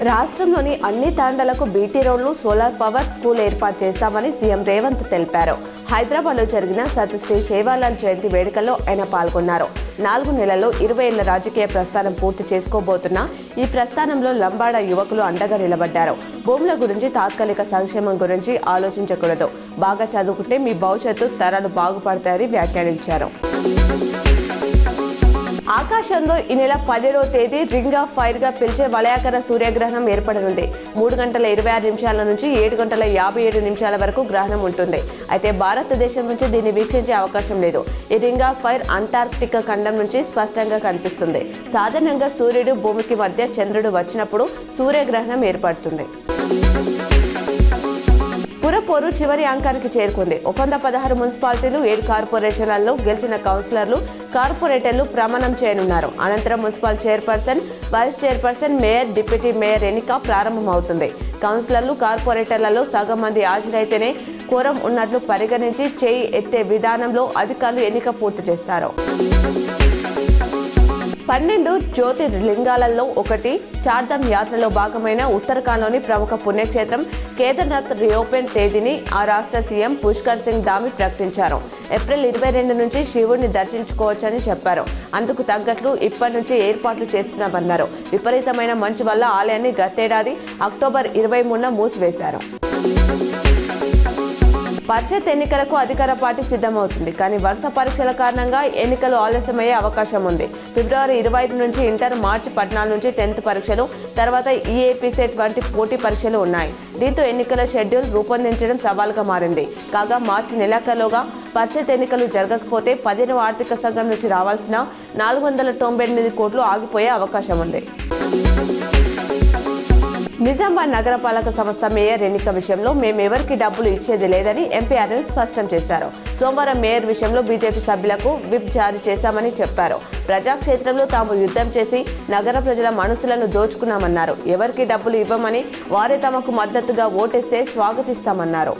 రాష్ట్రంలోని అన్ని తాండాలకు బీటీ రోడ్లు, సోలార్ పవర్ స్కూల్ ఏర్పాటు చేస్తామని సీఎం రేవంత్ తెలిపారు. హైదరాబాద్లో జరిగిన సతశ్రీ సేవాలాల్ జయంతి వేడుకల్లో ఆయన పాల్గొన్నారు. 4 నెలల్లో 20 ఏళ్ల రాజకీయ ప్రస్థానం పూర్తి చేసుకోబోతున్న ఈ ప్రస్థానంలో లంబాడ యువకులు అండగా నిలబడ్డారు. భూముల గురించి, తాత్కాలిక సంక్షేమం గురించి ఆలోచించకూడదు. బాగా చదువుకుంటే మీ భవిష్యత్తు తరాలు బాగుపడతాయని వ్యాఖ్యానించారు. ఆకాశంలో ఈ నెల 10వ తేదీ రింగ్ ఆఫ్ ఫైర్ గా పిలిచే వలయాకర సూర్యగ్రహణం ఏర్పడనుంది. 3:26 నుంచి 7:57 వరకు గ్రహణం ఉంటుంది. అయితే భారతదేశం నుంచి దీన్ని వీక్షించే అవకాశం లేదు. ఈ రింగ్ ఆఫ్ ఫైర్ అంటార్క్టిక్ ఖండం నుంచి స్పష్టంగా కనిపిస్తుంది. సాధారణంగా సూర్యుడు భూమికి మధ్య చంద్రుడు వచ్చినప్పుడు సూర్యగ్రహణం ఏర్పడుతుంది. పురపోరు చివరి అంకానికి చేరుకుంది. 116 మున్సిపాలిటీలు, 7 కార్పొరేషన్లలో గెలిచిన కౌన్సిలర్లు, కార్పొరేటర్లు ప్రమాణం చేయనున్నారు. అనంతరం municipal chairperson, vice chairperson, mayor, deputy mayor ఎన్నిక ప్రారంభమవుతుంది. కౌన్సిలర్లు, కార్పొరేటర్లలో సగం మంది హాజరైతేనే కోరం ఉన్నట్లు పరిగణించి చేయి ఎత్తే విధానంలో అధికారులు ఎన్నిక పూర్తి చేస్తారు. 12 జ్యోతిర్లింగాలలో ఒకటి చార్ధామ్ యాత్రలో భాగమైన ఉత్తరాఖండ్లోని ప్రముఖ పుణ్యక్షేత్రం కేదార్నాథ్ రీఓపెన్ తేదీని ఆ రాష్ట్ర సీఎం పుష్కర్ సింగ్ ధామి ప్రకటించారు. ఏప్రిల్ 22 నుంచి శివుడిని దర్శించుకోవచ్చని చెప్పారు. అందుకు తగ్గట్లు ఇప్పటి నుంచి ఏర్పాట్లు చేస్తున్నామన్నారు. విపరీతమైన మంచు వల్ల ఆలయాన్ని గతేడాది అక్టోబర్ 23న మూసివేశారు. పరిషత్ ఎన్నికలకు అధికార పార్టీ సిద్ధమవుతుంది. కానీ వరుస పరీక్షల కారణంగా ఎన్నికలు ఆలస్యమయ్యే అవకాశం ఉంది. ఫిబ్రవరి 25 నుంచి ఇంటర్, మార్చి 14 నుంచి 10th పరీక్షలు, తర్వాత ఈఏపీ సెట్ వంటి పోటీ పరీక్షలు ఉన్నాయి. దీంతో ఎన్నికల షెడ్యూల్ రూపొందించడం సవాల్గా మారింది. కాగా మార్చి నెలాఖరులోగా పరిషత్ ఎన్నికలు జరగకపోతే 15వ ఆర్థిక సంఘం నుంచి రావాల్సిన 498 కోట్లు ఆగిపోయే అవకాశం ఉంది. నిజామాబాద్ నగరపాలక సంస్థ మేయర్ ఎన్నిక విషయంలో మేమెవరికి డబ్బులు ఇచ్చేది లేదని ఎంపీ అరవింద్ స్పష్టం చేశారు. సోమవారం మేయర్ విషయంలో బీజేపీ సభ్యులకు విప్ జారీ చేశామని చెప్పారు. ప్రజాక్షేత్రంలో తాము యుద్ధం చేసి నగర ప్రజల మనసులను దోచుకున్నామన్నారు. ఎవరికి డబ్బులు ఇవ్వమని వారే తమకు మద్దతుగా ఓటేస్తే స్వాగతిస్తామన్నారు.